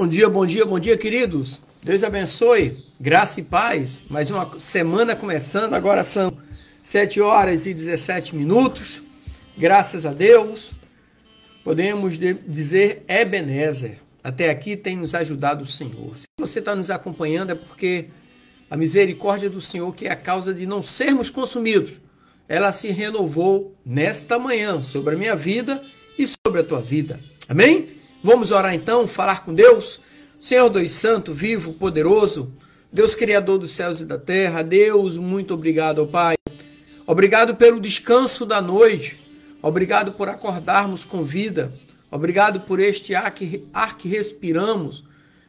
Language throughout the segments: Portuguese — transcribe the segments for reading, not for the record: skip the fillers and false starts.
Bom dia, queridos. Deus abençoe, graça e paz. Mais uma semana começando, agora são 7 horas e 17 minutos. Graças a Deus, podemos dizer Ebenezer. Até aqui tem nos ajudado o Senhor. Se você está nos acompanhando é porque a misericórdia do Senhor, que é a causa de não sermos consumidos, ela se renovou nesta manhã sobre a minha vida e sobre a tua vida. Amém? Vamos orar então, falar com Deus. Senhor Deus Santo, vivo, poderoso, Deus Criador dos céus e da terra, Deus, muito obrigado, Pai. Obrigado pelo descanso da noite, obrigado por acordarmos com vida, obrigado por este ar que respiramos,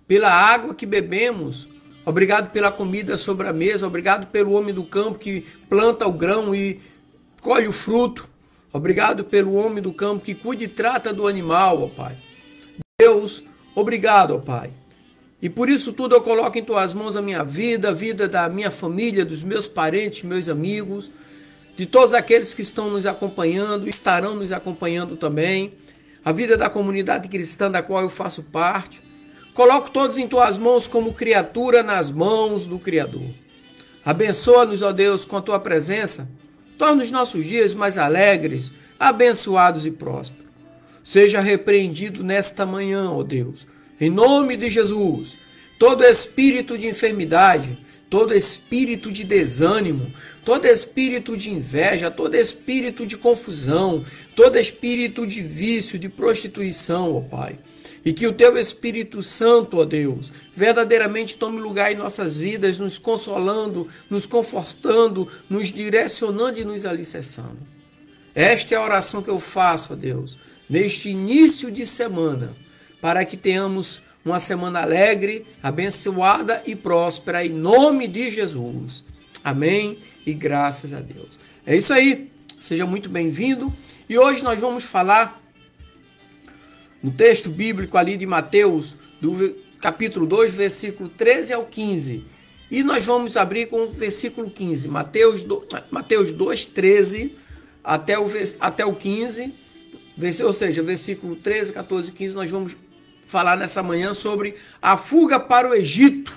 pela água que bebemos, obrigado pela comida sobre a mesa, obrigado pelo homem do campo que planta o grão e colhe o fruto, obrigado pelo homem do campo que cuida e trata do animal, ó Pai. Deus, obrigado, ó Pai. E por isso tudo eu coloco em tuas mãos a minha vida, a vida da minha família, dos meus parentes, meus amigos, de todos aqueles que estão nos acompanhando, estarão nos acompanhando também, a vida da comunidade cristã da qual eu faço parte. Coloco todos em tuas mãos como criatura nas mãos do Criador. Abençoa-nos, ó Deus, com a tua presença. Torna os nossos dias mais alegres, abençoados e prósperos. Seja repreendido nesta manhã, ó Deus, em nome de Jesus, todo espírito de enfermidade, todo espírito de desânimo, todo espírito de inveja, todo espírito de confusão, todo espírito de vício, de prostituição, ó Pai. E que o Teu Espírito Santo, ó Deus, verdadeiramente tome lugar em nossas vidas, nos consolando, nos confortando, nos direcionando e nos alicerçando. Esta é a oração que eu faço, ó Deus, neste início de semana, para que tenhamos uma semana alegre, abençoada e próspera, em nome de Jesus. Amém e graças a Deus. É isso aí, seja muito bem-vindo. E hoje nós vamos falar no texto bíblico ali de Mateus, do capítulo 2, versículo 13 ao 15. E nós vamos abrir com o versículo 15, Mateus 2, 13 até o 15, ou seja, versículo 13, 14 e 15, nós vamos falar nessa manhã sobre a fuga para o Egito.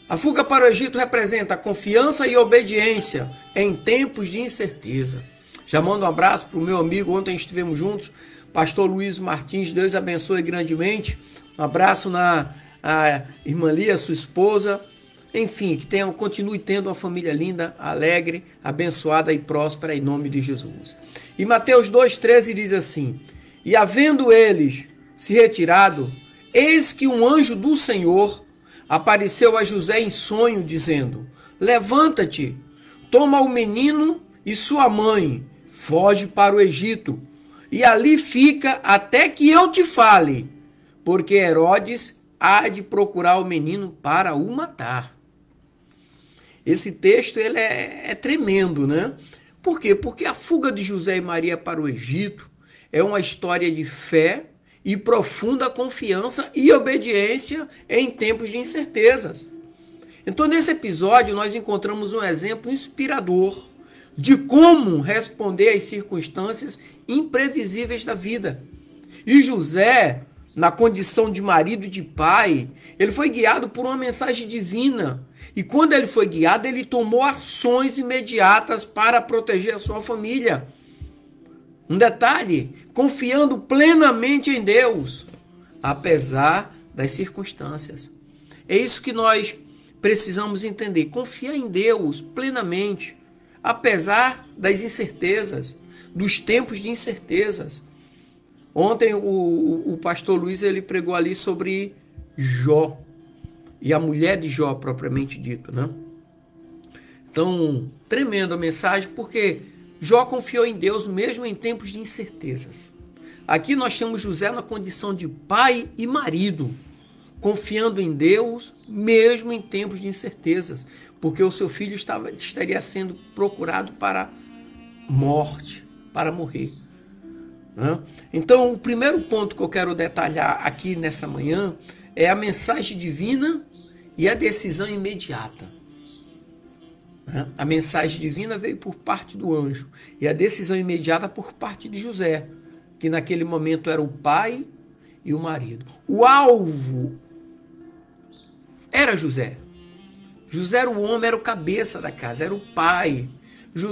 A fuga para o Egito representa confiança e obediência em tempos de incerteza. Já mando um abraço para o meu amigo, ontem estivemos juntos, pastor Luiz Martins, Deus abençoe grandemente. Um abraço na irmã Lia, sua esposa. Enfim, que continue tendo uma família linda, alegre, abençoada e próspera em nome de Jesus. E Mateus 2,13 diz assim: E havendo eles se retirado, eis que um anjo do Senhor apareceu a José em sonho, dizendo: Levanta-te, toma o menino e sua mãe, foge para o Egito, e ali fica até que eu te fale, porque Herodes há de procurar o menino para o matar. Esse texto ele é tremendo, né? Por quê? Porque a fuga de José e Maria para o Egito é uma história de fé e profunda confiança e obediência em tempos de incertezas. Então, nesse episódio, nós encontramos um exemplo inspirador de como responder às circunstâncias imprevisíveis da vida. E José, na condição de marido e de pai, ele foi guiado por uma mensagem divina. E quando ele foi guiado, ele tomou ações imediatas para proteger a sua família. Um detalhe, confiando plenamente em Deus, apesar das circunstâncias. É isso que nós precisamos entender, confiar em Deus plenamente, apesar das incertezas, dos tempos de incertezas. Ontem o pastor Luiz ele pregou ali sobre Jó e a mulher de Jó propriamente dito, né? Então, tremenda mensagem, porque Jó confiou em Deus mesmo em tempos de incertezas. Aqui nós temos José na condição de pai e marido, confiando em Deus mesmo em tempos de incertezas, porque o seu filho estaria sendo procurado para morte, para morrer. Então, o primeiro ponto que eu quero detalhar aqui nessa manhã é a mensagem divina e a decisão imediata. A mensagem divina veio por parte do anjo e a decisão imediata por parte de José, que naquele momento era o pai e o marido. O alvo era José. José era o homem, era o cabeça da casa, era o pai.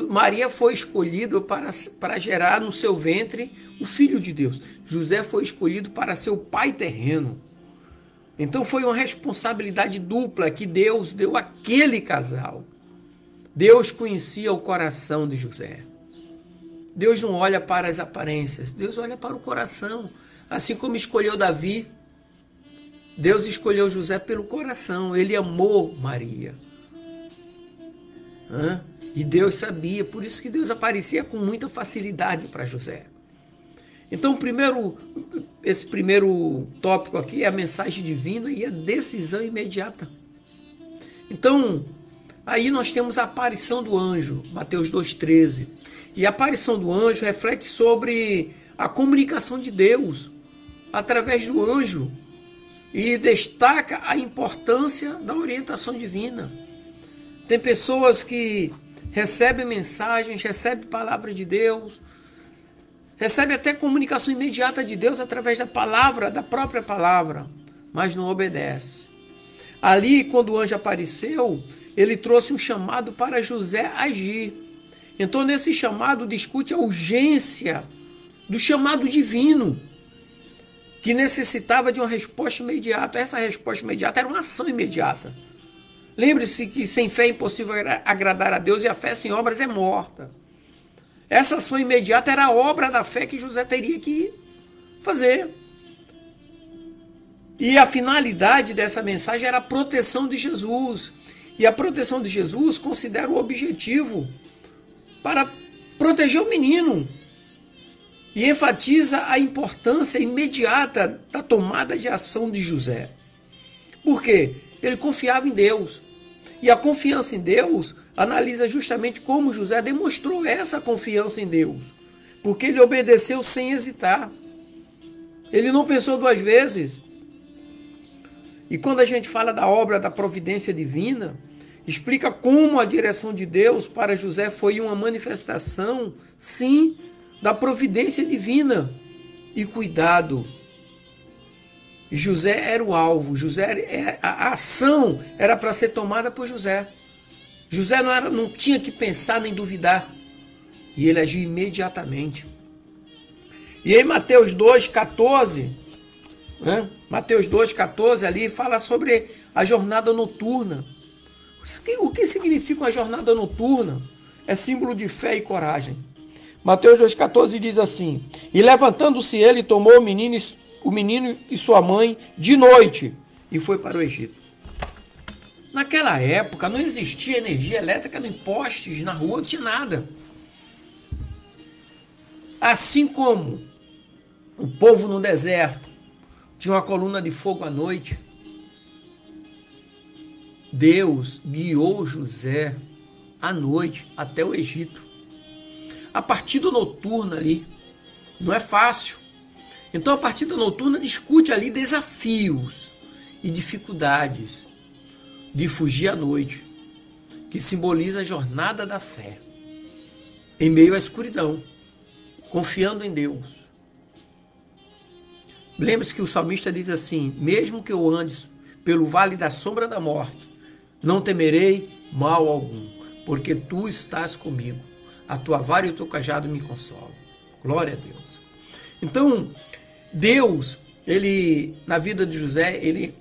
Maria foi escolhida para gerar no seu ventre o Filho de Deus. José foi escolhido para ser o pai terreno. Então foi uma responsabilidade dupla que Deus deu àquele casal. Deus conhecia o coração de José. Deus não olha para as aparências, Deus olha para o coração. Assim como escolheu Davi, Deus escolheu José pelo coração. Ele amou Maria. E Deus sabia, por isso que Deus aparecia com muita facilidade para José. Então, esse primeiro tópico aqui é a mensagem divina e a decisão imediata. Então, aí nós temos a aparição do anjo, Mateus 2,13. E a aparição do anjo reflete sobre a comunicação de Deus através do anjo e destaca a importância da orientação divina. Tem pessoas que recebem mensagens, recebem palavra de Deus, recebem até comunicação imediata de Deus através da palavra, da própria palavra, mas não obedece. Ali, quando o anjo apareceu, ele trouxe um chamado para José agir. Então, nesse chamado, discute a urgência do chamado divino, que necessitava de uma resposta imediata. Essa resposta imediata era uma ação imediata. Lembre-se que sem fé é impossível agradar a Deus e a fé sem obras é morta. Essa ação imediata era a obra da fé que José teria que fazer. E a finalidade dessa mensagem era a proteção de Jesus. E a proteção de Jesus considera o objetivo para proteger o menino. E enfatiza a importância imediata da tomada de ação de José. Por quê? Ele confiava em Deus. E a confiança em Deus analisa justamente como José demonstrou essa confiança em Deus. Porque ele obedeceu sem hesitar. Ele não pensou duas vezes. E quando a gente fala da obra da providência divina, explica como a direção de Deus para José foi uma manifestação, sim, da providência divina e cuidado. José era o alvo, a ação era para ser tomada por José. José não tinha que pensar nem duvidar. E ele agiu imediatamente. E em Mateus 2,14, Mateus 2,14 ali fala sobre a jornada noturna. O que significa uma jornada noturna? É símbolo de fé e coragem. Mateus 2,14 diz assim: E levantando-se ele, tomou o menino e sua mãe de noite e foi para o Egito. Naquela época não existia energia elétrica nem postes na rua, não tinha nada. Assim como o povo no deserto tinha uma coluna de fogo à noite, Deus guiou José à noite até o Egito. A partida noturna ali não é fácil. Então a partida noturna discute ali desafios e dificuldades de fugir à noite, que simboliza a jornada da fé, em meio à escuridão, confiando em Deus. Lembre-se que o salmista diz assim: mesmo que eu ande pelo vale da sombra da morte, não temerei mal algum, porque tu estás comigo, a tua vara e o teu cajado me consolam. Glória a Deus. Então, Deus, na vida de José, ele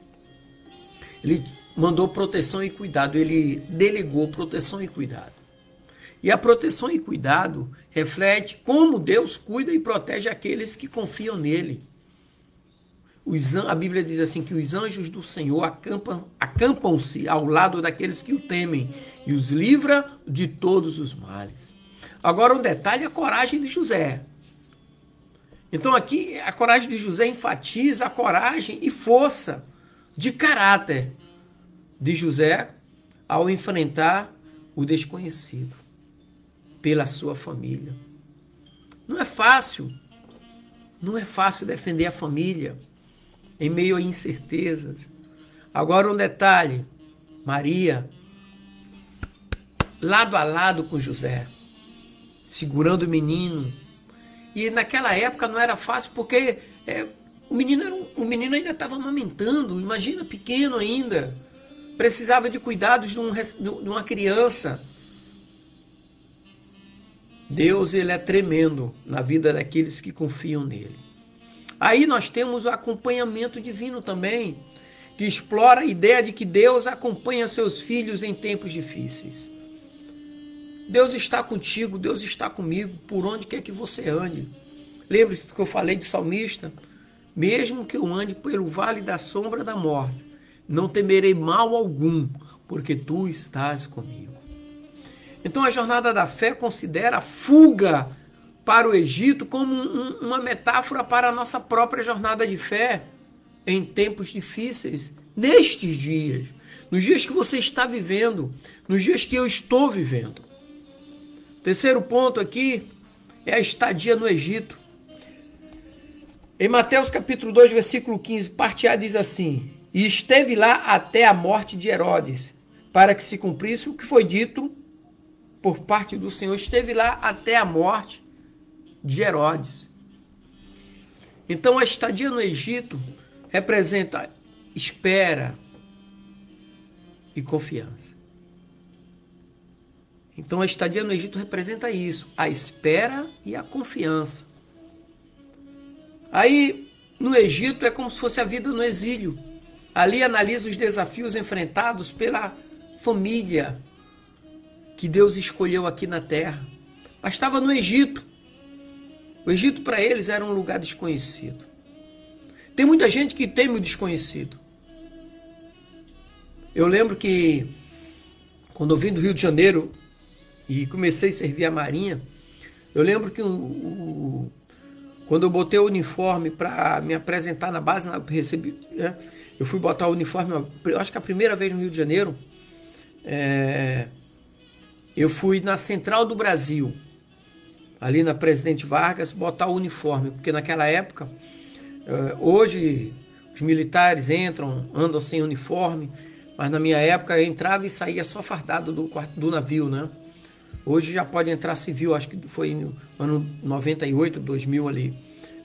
mandou proteção e cuidado, ele delegou proteção e cuidado. E a proteção e cuidado reflete como Deus cuida e protege aqueles que confiam nele. A Bíblia diz assim que os anjos do Senhor acampam-se ao lado daqueles que o temem e os livra de todos os males. Agora um detalhe é a coragem de José. Então aqui a coragem de José enfatiza a coragem e força de caráter de José ao enfrentar o desconhecido pela sua família. Não é fácil defender a família em meio a incertezas. Agora um detalhe, Maria, lado a lado com José, segurando o menino. E naquela época não era fácil porque O menino ainda estava amamentando, imagina, pequeno ainda. Precisava de cuidados de uma criança. Deus, ele é tremendo na vida daqueles que confiam nele. Aí nós temos o acompanhamento divino também, que explora a ideia de que Deus acompanha seus filhos em tempos difíceis. Deus está contigo, Deus está comigo, por onde quer que você ande. Lembra que eu falei de salmista? Mesmo que eu ande pelo vale da sombra da morte, não temerei mal algum, porque tu estás comigo. Então a jornada da fé considera a fuga para o Egito como uma metáfora para a nossa própria jornada de fé em tempos difíceis, nestes dias, nos dias que você está vivendo, nos dias que eu estou vivendo. Terceiro ponto aqui é a estadia no Egito. Em Mateus capítulo 2, versículo 15, parte A diz assim: e esteve lá até a morte de Herodes, para que se cumprisse o que foi dito por parte do Senhor. Esteve lá até a morte de Herodes. Então a estadia no Egito representa espera e confiança. Então a estadia no Egito representa isso, a espera e a confiança. Aí, no Egito, é como se fosse a vida no exílio. Ali analisa os desafios enfrentados pela família que Deus escolheu aqui na terra. Mas estava no Egito. O Egito para eles era um lugar desconhecido. Tem muita gente que teme o desconhecido. Eu lembro que quando eu vim do Rio de Janeiro e comecei a servir a Marinha, eu lembro que quando eu botei o uniforme para me apresentar na base, eu fui botar o uniforme, eu acho que a primeira vez no Rio de Janeiro, eu fui na Central do Brasil, ali na Presidente Vargas, botar o uniforme, porque naquela época, hoje os militares andam sem uniforme, mas na minha época eu entrava e saía só fardado do navio, né? Hoje já pode entrar civil, acho que foi no ano 98, 2000 ali.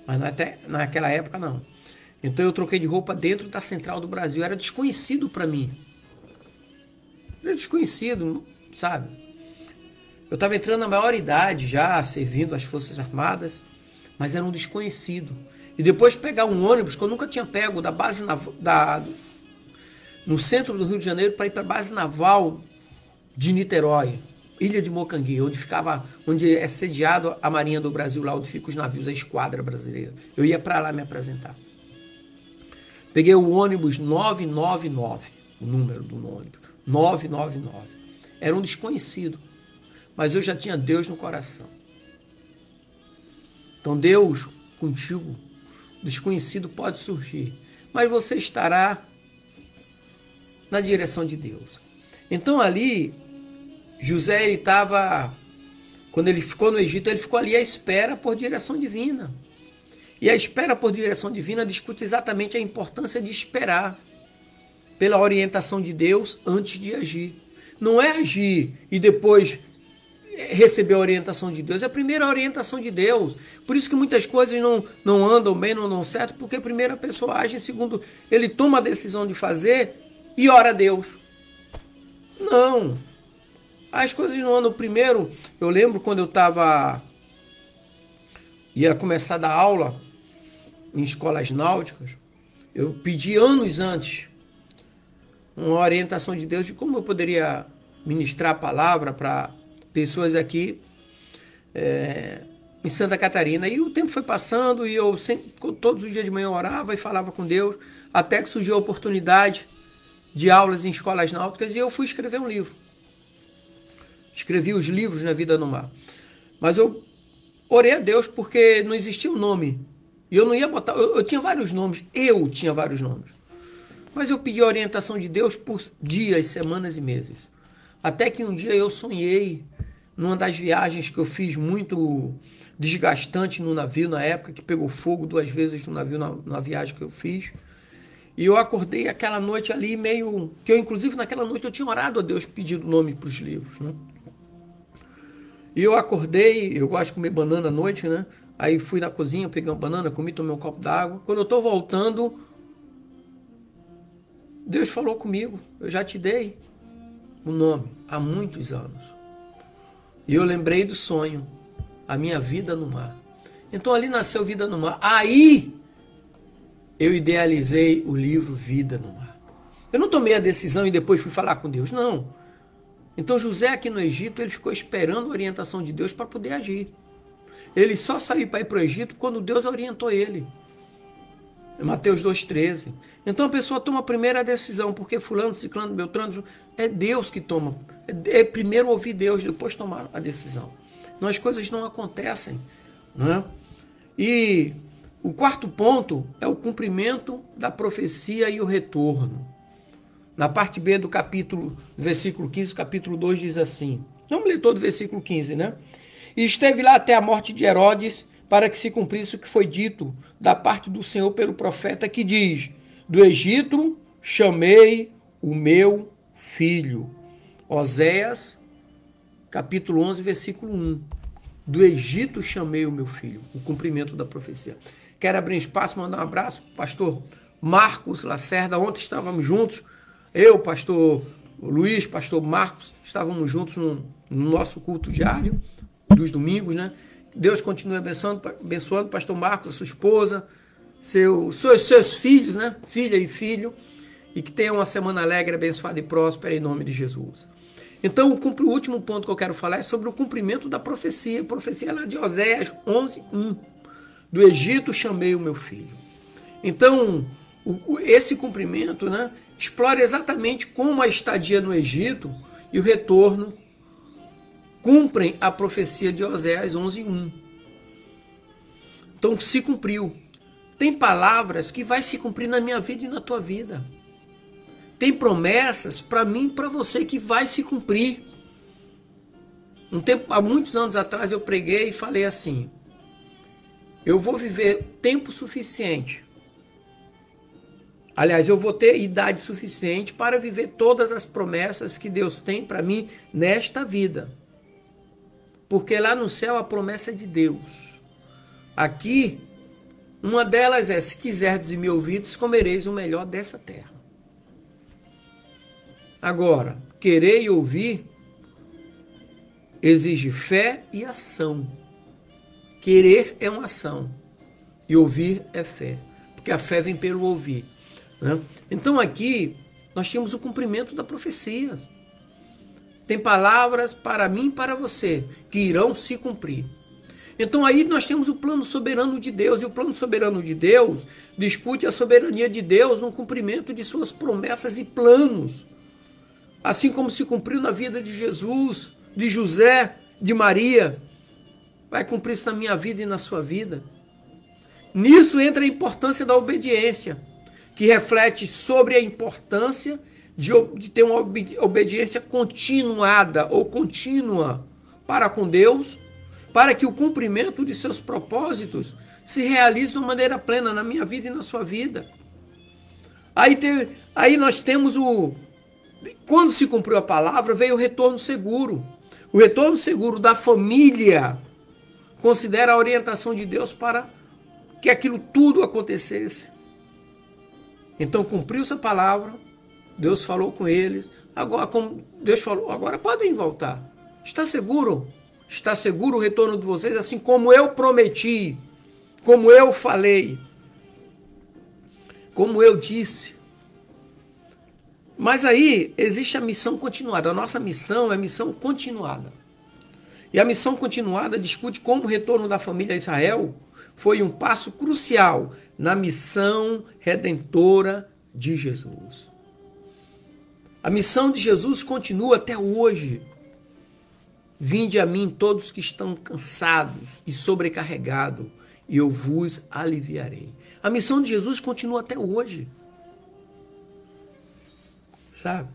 Mas até naquela época não. Então eu troquei de roupa dentro da Central do Brasil. Era desconhecido para mim. Era desconhecido, sabe? Eu estava entrando na maioridade já, servindo as Forças Armadas, mas era um desconhecido. E depois pegar um ônibus que eu nunca tinha pego da base no centro do Rio de Janeiro para ir para a base naval de Niterói. Ilha de Mocanguinho, onde é sediado a Marinha do Brasil, lá onde ficam os navios, a esquadra brasileira. Eu ia para lá me apresentar. Peguei o ônibus 999, o número do ônibus, 999. Era um desconhecido, mas eu já tinha Deus no coração. Então Deus contigo, desconhecido pode surgir, mas você estará na direção de Deus. Então ali, José, ele estava, quando ele ficou no Egito, ele ficou ali à espera por direção divina. E a espera por direção divina discute exatamente a importância de esperar pela orientação de Deus antes de agir. Não é agir e depois receber a orientação de Deus, é a primeira orientação de Deus. Por isso que muitas coisas não andam bem, não dão certo, porque a primeira pessoa age, segundo, ele toma a decisão de fazer e ora a Deus. Não. As coisas não andam primeiro. Eu lembro quando eu ia começar a dar aula em escolas náuticas, eu pedi anos antes uma orientação de Deus de como eu poderia ministrar a palavra para pessoas aqui em Santa Catarina. E o tempo foi passando e eu sempre, todos os dias de manhã eu orava e falava com Deus, até que surgiu a oportunidade de aulas em escolas náuticas e eu fui escrever um livro. Escrevi os livros Na Vida no Mar. Mas eu orei a Deus porque não existia um nome. E eu não ia botar... Eu tinha vários nomes. Mas eu pedi a orientação de Deus por dias, semanas e meses. Até que um dia eu sonhei, numa das viagens que eu fiz muito desgastante no navio, na época, que pegou fogo 2 vezes no navio, na viagem que eu fiz. E eu acordei aquela noite ali meio... Que eu, inclusive, naquela noite eu tinha orado a Deus pedindo nome para os livros, né? E eu acordei, eu gosto de comer banana à noite, né? Aí fui na cozinha, peguei uma banana, comi, tomei um copo d'água. Quando eu estou voltando, Deus falou comigo, eu já te dei o nome há muitos anos. E eu lembrei do sonho, a minha vida no mar. Então ali nasceu Vida no Mar. Aí eu idealizei o livro Vida no Mar. Eu não tomei a decisão e depois fui falar com Deus, não. Então José aqui no Egito, ele ficou esperando a orientação de Deus para poder agir. Ele só saiu para ir para o Egito quando Deus orientou ele. Mateus 2,13. Então a pessoa toma a primeira decisão, porque fulano, ciclano, beltrano, é Deus que toma. É primeiro ouvir Deus, depois tomar a decisão. Então as coisas não acontecem, não é? E o quarto ponto é o cumprimento da profecia e o retorno. Na parte B do capítulo, versículo 15, capítulo 2 diz assim. Vamos ler todo o versículo 15, né? E esteve lá até a morte de Herodes, para que se cumprisse o que foi dito da parte do Senhor pelo profeta, que diz: do Egito chamei o meu filho. Oséias, capítulo 11, versículo 1. Do Egito chamei o meu filho. O cumprimento da profecia. Quero abrir espaço, mandar um abraço para o pastor Marcos Lacerda. Ontem estávamos juntos. Eu, pastor Luiz, pastor Marcos, estávamos juntos no nosso culto diário dos domingos, né? Deus continue abençoando pastor Marcos, a sua esposa, seus filhos, né? Filha e filho, e que tenha uma semana alegre, abençoada e próspera em nome de Jesus. Então, o último ponto que eu quero falar é sobre o cumprimento da profecia. A profecia lá de Oséias 11:1. Do Egito chamei o meu filho. Então, esse cumprimento, né, explora exatamente como a estadia no Egito e o retorno cumprem a profecia de Oséias 11:1. Então, se cumpriu. Tem palavras que vai se cumprir na minha vida e na tua vida. Tem promessas para mim e para você que vai se cumprir. Há muitos anos atrás eu preguei e falei assim: eu vou viver tempo suficiente. Aliás, eu vou ter idade suficiente para viver todas as promessas que Deus tem para mim nesta vida. Porque lá no céu a promessa é de Deus. Aqui, uma delas é: se quiserdes e me ouvides, comereis o melhor dessa terra. Agora, querer e ouvir exige fé e ação. Querer é uma ação e ouvir é fé, porque a fé vem pelo ouvir, né? Então aqui nós temos o cumprimento da profecia. Tem palavras para mim e para você que irão se cumprir. Então aí nós temos o plano soberano de Deus, e o plano soberano de Deus discute a soberania de Deus no cumprimento de suas promessas e planos. Assim como se cumpriu na vida de Jesus, de José, de Maria, vai cumprir-se na minha vida e na sua vida. Nisso entra a importância da obediência, que reflete sobre a importância de ter uma obediência continuada ou contínua para com Deus, para que o cumprimento de seus propósitos se realize de uma maneira plena na minha vida e na sua vida. Aí nós temos quando se cumpriu a palavra, veio o retorno seguro. O retorno seguro da família considera a orientação de Deus para que aquilo tudo acontecesse. Então cumpriu-se a palavra, Deus falou com eles. Agora, como Deus falou, agora podem voltar. Está seguro? Está seguro o retorno de vocês, assim como eu prometi, como eu falei, como eu disse. Mas aí existe a missão continuada. A nossa missão é missão continuada. E a missão continuada discute como o retorno da família a Israel foi um passo crucial na missão redentora de Jesus. A missão de Jesus continua até hoje. Vinde a mim todos que estão cansados e sobrecarregados, e eu vos aliviarei. A missão de Jesus continua até hoje. Sabe?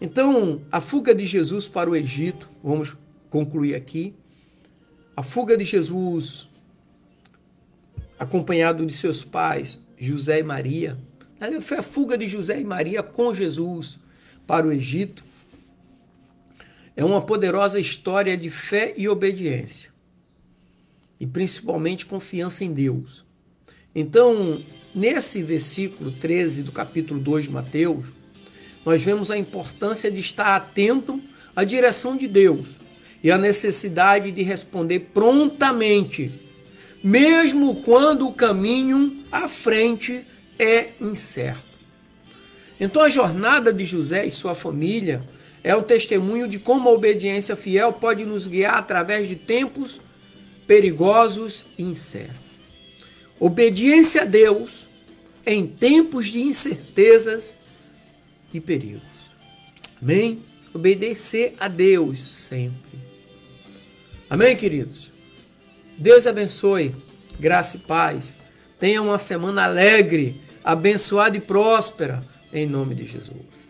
Então, a fuga de Jesus para o Egito, vamos concluir aqui. A fuga de Jesus, acompanhado de seus pais, José e Maria. Foi a fuga de José e Maria com Jesus para o Egito. É uma poderosa história de fé e obediência. e principalmente confiança em Deus. Então, nesse versículo 13 do capítulo 2 de Mateus, nós vemos a importância de estar atento à direção de Deus e a necessidade de responder prontamente, mesmo quando o caminho à frente é incerto. Então, a jornada de José e sua família é o testemunho de como a obediência fiel pode nos guiar através de tempos perigosos e incertos. Obediência a Deus em tempos de incertezas e perigos. Amém? Obedecer a Deus sempre. Amém, queridos? Deus abençoe, graça e paz. Tenha uma semana alegre, abençoada e próspera, em nome de Jesus.